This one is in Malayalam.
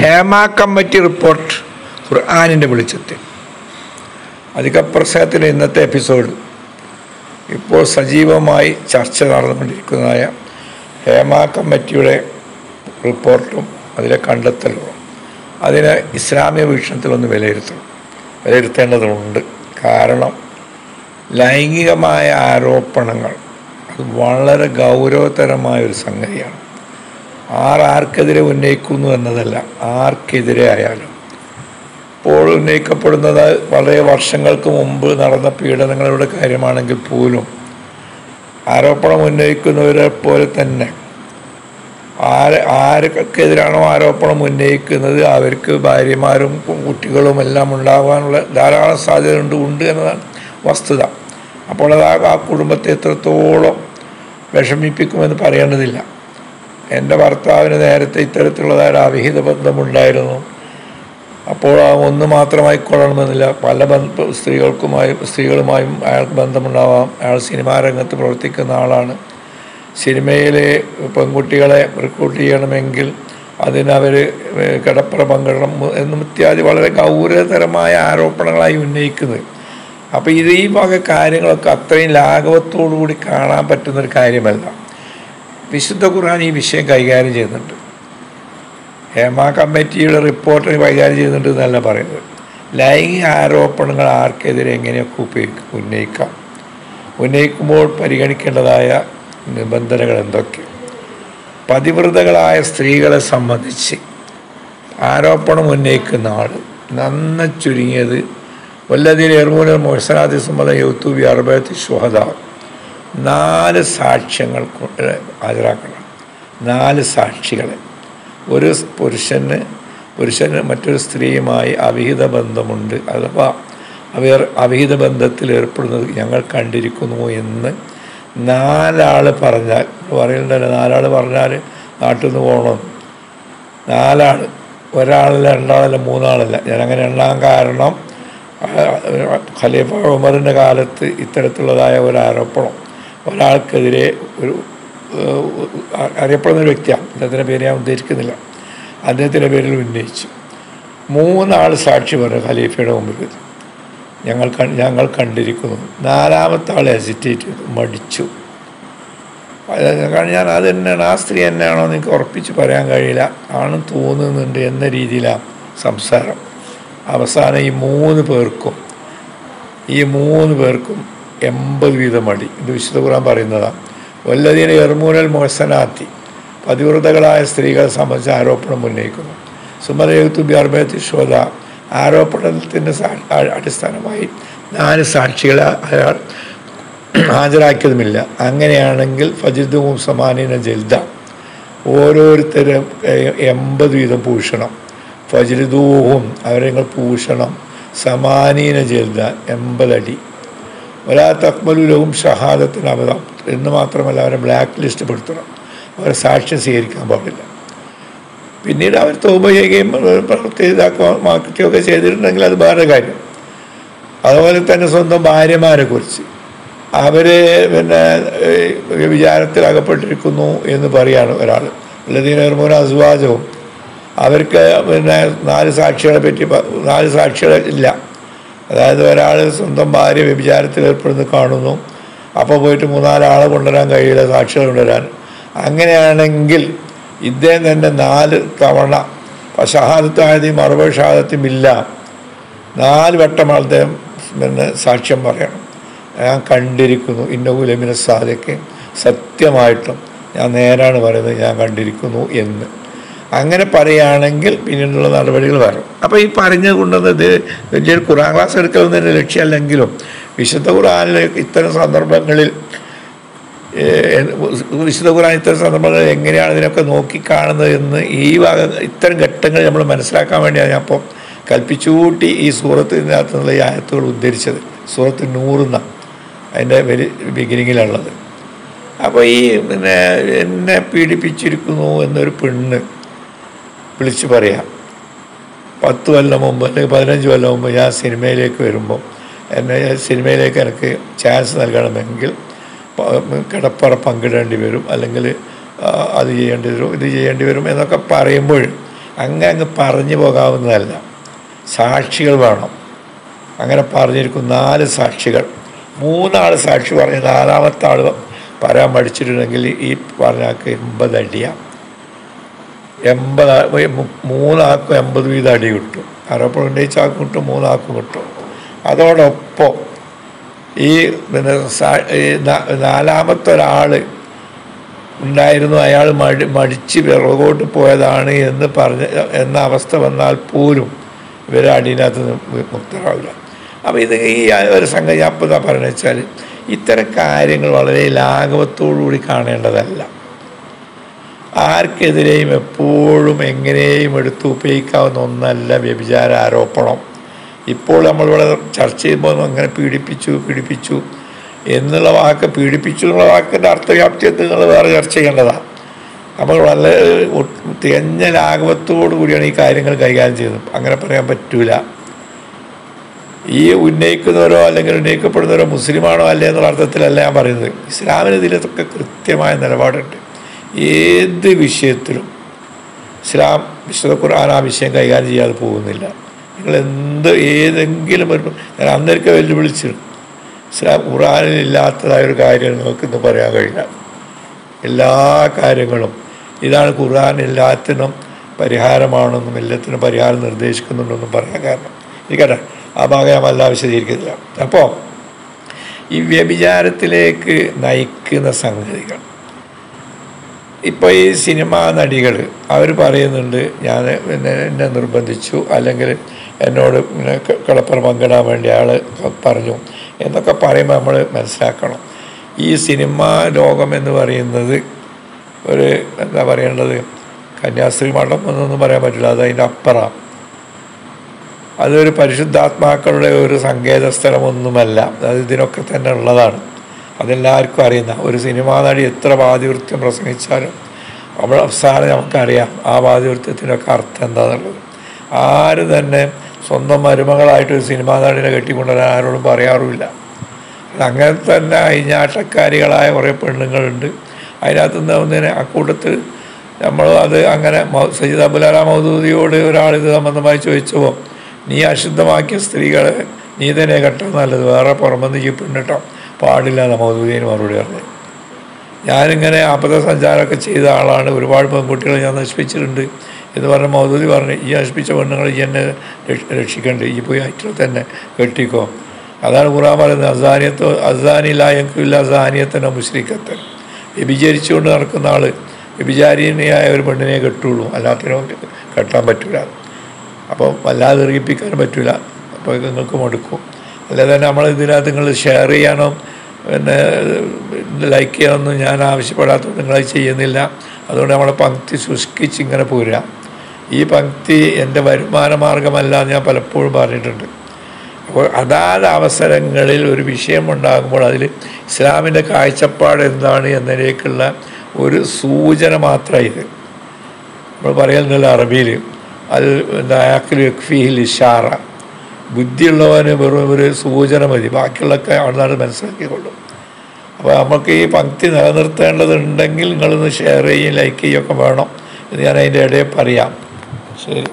ഹേമ കമ്മിറ്റി റിപ്പോർട്ട് ഖുർആനിൻ്റെ വെളിച്ചത്തിൽ. അധികപ്രസംഗത്തിൻ്റെ ഇന്നത്തെ എപ്പിസോഡ് ഇപ്പോൾ സജീവമായി ചർച്ച നടന്നുകൊണ്ടിരിക്കുന്നതായ ഹേമ കമ്മിറ്റിയുടെ റിപ്പോർട്ടും അതിലെ കണ്ടെത്തലുകളും അതിനെ ഇസ്ലാമിക വീക്ഷണത്തിലൊന്ന് വിലയിരുത്തേണ്ടതുണ്ട്. കാരണം ലൈംഗികമായ ആരോപണങ്ങൾ അത് വളരെ ഗൗരവതരമായൊരു സംഗതിയാണ്. ആർക്കെതിരെ ഉന്നയിക്കുന്നു എന്നതല്ല, ആർക്കെതിരെ ആയാലും. ഇപ്പോൾ ഉന്നയിക്കപ്പെടുന്നത് വളരെ വർഷങ്ങൾക്ക് മുമ്പ് നടന്ന പീഡനങ്ങളുടെ കാര്യമാണെങ്കിൽ പോലും ആരോപണം ഉന്നയിക്കുന്നവരെ പോലെ തന്നെ ആർക്കെതിരാണോ ആരോപണം ഉന്നയിക്കുന്നത് അവർക്ക് ഭാര്യമാരും കുട്ടികളും എല്ലാം ഉണ്ടാകാനുള്ള ധാരാളം സാധ്യത ഉണ്ട് എന്നതാണ് വസ്തുത. അപ്പോൾ അത് ആ കുടുംബത്തെ എത്രത്തോളം വിഷമിപ്പിക്കുമെന്ന് പറയേണ്ടതില്ല. എൻ്റെ ഭർത്താവിന് നേരത്തെ ഇത്തരത്തിലുള്ളതായ അവിഹിത ബന്ധമുണ്ടായിരുന്നു. അപ്പോൾ ഒന്ന് മാത്രമായി കൊള്ളണമെന്നില്ല, പല സ്ത്രീകളുമായും അയാൾക്ക് ബന്ധമുണ്ടാവാം. അയാൾ സിനിമാ രംഗത്ത് പ്രവർത്തിക്കുന്ന ആളാണ്. സിനിമയിലെ പെൺകുട്ടികളെ റിക്രൂട്ട് ചെയ്യണമെങ്കിൽ അതിനവർ കിടപ്പറ പങ്കിടണം എന്നും ഇത്യാദി വളരെ ഗൗരവതരമായ ആരോപണങ്ങളായി ഉന്നയിക്കുന്നത്. അപ്പോൾ ഈ വക കാര്യങ്ങളൊക്കെ അത്രയും ലാഘവത്തോടുകൂടി കാണാൻ പറ്റുന്നൊരു കാര്യമല്ല. വിശുദ്ധ ഖുർആൻ ഈ വിഷയം കൈകാര്യം ചെയ്യുന്നുണ്ട്. ഹേമ കമ്മിറ്റിയുടെ റിപ്പോർട്ട് കൈകാര്യം ചെയ്യുന്നുണ്ട് എന്നല്ല പറയുന്നത്. ലൈംഗിക ആരോപണങ്ങൾ ആർക്കെതിരെ എങ്ങനെയൊക്കെ ഉന്നയിക്കുമ്പോൾ പരിഗണിക്കേണ്ടതായ നിബന്ധനകൾ എന്തൊക്കെ? പതിവ്രതകളായ സ്ത്രീകളെ സംബന്ധിച്ച് ആരോപണം ഉന്നയിക്കുന്ന ആൾ നന്ന ചുരുങ്ങിയത് വല്ലതിൽ എർമൂല മൊഹ്സനാദി സമ്മത യൂത്തുബി അറുപത്തി ഷുഹദ 4 സാക്ഷ്യങ്ങൾ ഹാജരാക്കണം. 4 സാക്ഷികളെ. ഒരു പുരുഷന് മറ്റൊരു സ്ത്രീയുമായി അവിഹിത ബന്ധമുണ്ട്, അഥവാ അവർ അവിഹിത ബന്ധത്തിൽ ഏർപ്പെടുന്നത് ഞങ്ങൾ കണ്ടിരിക്കുന്നു എന്ന് 4 പറഞ്ഞാൽ, പറയുന്നുണ്ടല്ലോ 4 പറഞ്ഞാൽ നാട്ടിൽ നിന്ന് പോകണം. 4 ഒരാളല്ല, 2 3 ഞാനങ്ങനെ എണ്ണാൻ കാരണം ഖലീഫ ഉമറിൻ്റെ കാലത്ത് ഇത്തരത്തിലുള്ളതായ ഒരു ആരോപണം ഒരാൾക്കെതിരെ ഒരു അറിയപ്പെടുന്ന ഒരു വ്യക്തിയാണ്, അദ്ദേഹത്തിൻ്റെ പേര് ഞാൻ ഉദ്ദേശിക്കുന്നില്ല, അദ്ദേഹത്തിൻ്റെ പേരിൽ ഉന്നയിച്ചു. 3 സാക്ഷി പറഞ്ഞു ഖലീഫയുടെ മുമ്പിൽ ഞങ്ങൾ കണ്ടിരിക്കുന്നു. 4-മത്തെ ആൾ ഹെസിറ്റേറ്റ് ചെയ്തു, മടിച്ചു. കാരണം ഞാൻ അത് തന്നെയാണ്, ആ സ്ത്രീ തന്നെയാണോ എന്ന് എനിക്ക് ഉറപ്പിച്ച് പറയാൻ കഴിയില്ല, ആണെന്ന് തോന്നുന്നുണ്ട് എന്ന രീതിയിലാണ് സംസാരം. അവസാനം ഈ 3 പേർക്കും 80 വീതം മടി. ഇത് വിശുദ്ധ ഖുർആൻ പറയുന്നതാണ്. വല്ലദീന യർമൂനൽ മുഹ്സനാത്തി, പതിവ്രതകളായ സ്ത്രീകളെ സംബന്ധിച്ച് ആരോപണം ഉന്നയിക്കുന്നു. സുമലയുത്തു ബി അർബഅത്തി ഷുഹദ, ആരോപണത്തിൻ്റെ അടിസ്ഥാനമായി 4 സാക്ഷികളെ അയാൾ ഹാജരാക്കിയതുമില്ല. അങ്ങനെയാണെങ്കിൽ ഫജിദുഹും സമാനീന ജൽദ, ഓരോരുത്തരും 80 വീതം പൂഷണം. ഫജിദുഹും, അവരെ നിങ്ങൾ പൂഷണം. സമാനീന ജൽദ, 80 അടി. ഒരാ തക്മലുലഹും ഷഹാദത്തിന് അബദം, എന്ന് മാത്രമല്ല അവരെ ബ്ലാക്ക് ലിസ്റ്റ് പെടുത്തണം. അവരെ സാക്ഷ്യം സ്വീകരിക്കാൻ പാടില്ല. പിന്നീട് അവർ തൗബ ചെയ്യുകയും പ്രവൃത്തിയൊക്കെ ചെയ്തിട്ടുണ്ടെങ്കിൽ അത് വേറെ കാര്യം. അതുപോലെ തന്നെ സ്വന്തം ഭാര്യമാരെ കുറിച്ച് അവർ വിചാരത്തിൽ അകപ്പെട്ടിരിക്കുന്നു എന്ന് പറയാണ് ഒരാൾ. അല്ലദീന യർമൂന അസ്വാജവും, അവർക്ക് 4 സാക്ഷികളെ പറ്റി 4 സാക്ഷികളില്ല. അതായത് ഒരാൾ സ്വന്തം ഭാര്യ വ്യഭിചാരത്തിൽ ഏർപ്പെടുന്നത് കാണുന്നു, അപ്പോൾ പോയിട്ട് 3-4 ആളെ കൊണ്ടുവരാൻ കഴിയില്ല, സാക്ഷികൾ കൊണ്ടുവരാൻ. അങ്ങനെയാണെങ്കിൽ ഇദ്ദേഹം തന്നെ 4 തവണ ഷഹാദത്തായതും 60 ഷഹാദത്തും ഇല്ല, 4 വട്ടം അദ്ദേഹം സാക്ഷ്യം പറയണം. ഞാൻ കണ്ടിരിക്കുന്നു, ഇന്നഹു ലമിന സാദിഖ്, സത്യമായിട്ടും ഞാൻ നേരാണ് പറയുന്നത്, ഞാൻ കണ്ടിരിക്കുന്നു എന്ന്. അങ്ങനെ പറയുകയാണെങ്കിൽ പിന്നീടുള്ള നടപടികൾ വരും. അപ്പോൾ ഈ പറഞ്ഞത് കൊണ്ടത് ഇത് വലിയൊരു ഖുർആൻ ക്ലാസ് എടുക്കുന്നതിൻ്റെ ലക്ഷ്യമല്ലെങ്കിലും വിശുദ്ധ ഖുർആനിൽ ഇത്തരം സന്ദർഭങ്ങളിൽ എങ്ങനെയാണ് ഇതിനൊക്കെ നോക്കിക്കാണുന്നത് എന്ന് ഇത്തരം ഘട്ടങ്ങൾ നമ്മൾ മനസ്സിലാക്കാൻ വേണ്ടിയാണ് ഞാൻ ഇപ്പോൾ കൽപ്പിച്ചുകൂട്ടി ഈ സൂറത്തിൻ്റെ അകത്തുനിന്നുള്ള ഈ ആയത്തുകൾ ഉദ്ധരിച്ചത്. സൂറത്ത് നൂർ എന്നാണ് അതിൻ്റെ ബിഗിനിങ്ങിലുള്ളത്. അപ്പോൾ ഈ എന്നെ പീഡിപ്പിച്ചിരിക്കുന്നു എന്നൊരു പെണ്ണ് വിളിച്ച് പറയാം, 10 കൊല്ലം മുമ്പ് അല്ലെങ്കിൽ 15 കൊല്ലം മുമ്പ് ഞാൻ സിനിമയിലേക്ക് വരുമ്പോൾ സിനിമയിലേക്ക് എനിക്ക് ചാൻസ് നൽകണമെങ്കിൽ കിടപ്പറ പങ്കിടേണ്ടി വരും, അല്ലെങ്കിൽ അത് ചെയ്യേണ്ടി വരും, ഇത് ചെയ്യേണ്ടി വരും എന്നൊക്കെ പറയുമ്പോൾ അങ്ങ് പറഞ്ഞു പോകാവുന്നതല്ല. സാക്ഷികൾ വേണം. അങ്ങനെ പറഞ്ഞിരിക്കും 4 സാക്ഷികൾ. 3 ആൾ സാക്ഷി പറഞ്ഞ് 4ാമത്തെ ആൾ പറയാൻ മടിച്ചിട്ടുണ്ടെങ്കിൽ ഈ പറഞ്ഞാൾക്ക് 80 അടിയാണ്. 3 ആൾക്കും 80 വീതം അടി കിട്ടും. ആരോപ്പം ഉന്നയിച്ച ആൾക്കും കിട്ടും, 3 ആൾക്കും കിട്ടും. അതോടൊപ്പം ഈ 4ാമത്തെ ഒരാൾ ഉണ്ടായിരുന്നു, അയാൾ മടിച്ച് പിറകോട്ട് പോയതാണ് എന്ന അവസ്ഥ വന്നാൽ പോലും ഇവർ അടിനകത്ത് മുക്തരാവില്ല. അപ്പോൾ ഇത് ഈ ഒരു സംഗതി അപ്പോൾ എന്താ പറയുന്നത് വെച്ചാൽ, ഇത്തരം കാര്യങ്ങൾ വളരെ ലാഘവത്തോടുകൂടി കാണേണ്ടതല്ല. ആർക്കെതിരെയും എപ്പോഴും എങ്ങനെയും എടുത്ത് ഉപയോഗിക്കാവുന്ന ഒന്നല്ല വ്യഭിചാര ആരോപണം. ഇപ്പോൾ നമ്മളിവിടെ ചർച്ച ചെയ്യുമ്പോൾ അങ്ങനെ പീഡിപ്പിച്ചു എന്നുള്ള വാക്ക്, പീഡിപ്പിച്ചു എന്നുള്ള വാക്കിൻ്റെ അർത്ഥവ്യാപ്തി നിങ്ങൾ വേറെ ചർച്ച ചെയ്യേണ്ടതാണ്. നമ്മൾ വളരെ തികഞ്ഞ ലാഘവത്തോടു കൂടിയാണ് ഈ കാര്യങ്ങൾ കൈകാര്യം ചെയ്യുന്നത്. അങ്ങനെ പറയാൻ പറ്റൂല. ഈ ഉന്നയിക്കുന്നവരോ അല്ലെങ്കിൽ ഉന്നയിക്കപ്പെടുന്നവരോ മുസ്ലിമാണോ അല്ലേ എന്നുള്ള അർത്ഥത്തിലല്ല ഞാൻ പറയുന്നത്. ഇസ്ലാമിന് ഇതിലൊക്കെ കൃത്യമായ നിലപാടുണ്ട്. ഏത് വിഷയത്തിലും ഇസ്ലാം വിശുദ്ധ ഖുർആൻ ആ വിഷയം കൈകാര്യം ചെയ്യാതെ പോകുന്നില്ല. നിങ്ങൾ ഏതെങ്കിലും ഒരു, ഞാൻ അന്നേരൊക്കെ വെല്ലുവിളിച്ചിരുന്നു, ഇസ്ലാം ഖുർആനിൽ ഇല്ലാത്തതായൊരു കാര്യം നിങ്ങൾക്കിന്ന് പറയാൻ കഴിയില്ല. എല്ലാ കാര്യങ്ങളും ഇതാണ് ഖുർആൻ എല്ലാത്തിനും പരിഹാരമാണെന്നും എല്ലാത്തിനും പരിഹാരം നിർദ്ദേശിക്കുന്നുണ്ടെന്നും പറയാൻ കാരണം ഇരിക്കട്ടെ, ആ ഭാഗം ഞാൻ വല്ല വിശദീകരിക്കുന്നില്ല. അപ്പോൾ ഈ വ്യഭിചാരത്തിലേക്ക് നയിക്കുന്ന സംഗതികൾ, ഇപ്പോൾ ഈ സിനിമാ നടികൾ അവർ പറയുന്നുണ്ട്, ഞാൻ എന്നെ നിർബന്ധിച്ചു, അല്ലെങ്കിൽ എന്നോട് കളപ്പുറം പങ്കിടാൻ വേണ്ടി ആൾ പറഞ്ഞു എന്നൊക്കെ പറയുമ്പോൾ നമ്മൾ മനസ്സിലാക്കണം, ഈ സിനിമാ ലോകം എന്ന് പറയുന്നത് ഒരു എന്താ പറയേണ്ടത്, കന്യാസ്ത്രീ മഠം എന്നൊന്നും പറയാൻ പറ്റില്ല, അത് അതിൻ്റെ അപ്പുറം. അതൊരു പരിശുദ്ധാത്മാക്കളുടെ ഒരു സങ്കേത സ്ഥലമൊന്നുമല്ല. അത് ഇതിനൊക്കെ തന്നെ ഉള്ളതാണ്. അതെല്ലാവർക്കും അറിയുന്ന ഒരു സിനിമാ നടി എത്ര വാദിവൃത്യം പ്രസംഗിച്ചാലും നമ്മൾ അവസാനം നമുക്കറിയാം ആ വാദിവൃത്യത്തിനൊക്കെ അർത്ഥം എന്താണെന്നുള്ളത്. ആര് തന്നെ സ്വന്തം മരുമകളായിട്ടൊരു സിനിമാ നടിനെ കെട്ടിക്കൊണ്ടുവരാൻ ആരോടും പറയാറുമില്ല. അങ്ങനെ തന്നെ അയിഞ്ഞാട്ടക്കാരികളായ കുറേ പെണ്ണുങ്ങളുണ്ട്. അതിനകത്ത് നിന്ന് ഒന്നിനെ അക്കൂട്ടത്തിൽ നമ്മൾ അത് അങ്ങനെ സയ്യിദ് അബുൽ അല മൗദൂദിയോട് ഒരാളിത് സംബന്ധമായി ചോദിച്ചപ്പോൾ, നീ അശുദ്ധമാക്കിയ സ്ത്രീകളെ നീ തന്നെ കെട്ടാൻ നല്ലത്, വേറെ പുറമെന്ന് ഈ പെണ്ണിട്ടോ പാടില്ല എന്ന് മൗദൂദിന് മറുപടി പറഞ്ഞു. ഞാനിങ്ങനെ അബദ്ധസഞ്ചാരമൊക്കെ ചെയ്ത ആളാണ്, ഒരുപാട് പെൺകുട്ടികളെ ഞാൻ നശിപ്പിച്ചിട്ടുണ്ട് എന്ന് പറഞ്ഞ മൗദൂദി പറഞ്ഞു, ഈ നശിപ്പിച്ച പെണ്ണുങ്ങൾ ഈ എന്നെ രക്ഷിക്കണ്ട്, ഈ പോയി അയറ്റിൽ തന്നെ കെട്ടിക്കോ. അതാണ് ഖുർആൻ പറയുന്നത്, അസാനിലായെങ്കില്ല അസാനിയത്തന്നെ മുശ്രിക്കത്തൻ. വ്യഭിചരിച്ചുകൊണ്ട് നടക്കുന്ന ആൾ വ്യഭിചാരിണിയായ ഒരു പെണ്ണിനെ കെട്ടുള്ളൂ, അല്ലാത്തതിനോ കെട്ടാൻ പറ്റില്ല. അപ്പം വല്ലാതെ ഇറങ്ങിപ്പിക്കാനും പറ്റില്ല. അപ്പോൾ നിങ്ങൾക്ക് മടുക്കും. അല്ലാതെ തന്നെ നമ്മൾ ഇതിനകത്ത് നിങ്ങൾ ഷെയർ ചെയ്യാനോ പിന്നെ ലൈക്ക് ചെയ്യാനൊന്നും ഞാൻ ആവശ്യപ്പെടാത്തത് നിങ്ങളത് ചെയ്യുന്നില്ല. അതുകൊണ്ട് നമ്മളെ പങ്ക്തി ശുഷ്കിച്ച് ഇങ്ങനെ പോരുക. ഈ പങ്ക്തി എൻ്റെ വരുമാന മാർഗമല്ല എന്ന് ഞാൻ പലപ്പോഴും പറഞ്ഞിട്ടുണ്ട്. അപ്പോൾ അതാത് അവസരങ്ങളിൽ ഒരു വിഷയമുണ്ടാകുമ്പോൾ അതിൽ ഇസ്ലാമിൻ്റെ കാഴ്ചപ്പാട് എന്താണ് എന്നതിലേക്കുള്ള ഒരു സൂചന മാത്രമാണ് ഇത്. നമ്മൾ പറയുന്നില്ല അറബിയിൽ, അത് ആക്കിൽ യക്ഫീഹിൽ ഇഷാറ, ബുദ്ധിയുള്ളവന് വെറും ഒരു സൂചന മതി, ബാക്കിയുള്ളതൊക്കെ അവിടെ മനസ്സിലാക്കിക്കൊള്ളും. അപ്പോൾ നമുക്ക് ഈ പങ്ക്തി നിലനിർത്തേണ്ടതുണ്ടെങ്കിൽ നിങ്ങളൊന്ന് ഷെയർ ചെയ്യും ലൈക്ക് ചെയ്യുകയൊക്കെ വേണം എന്ന് ഞാൻ അതിൻ്റെ ഇടയിൽ പറയാം. ശരി.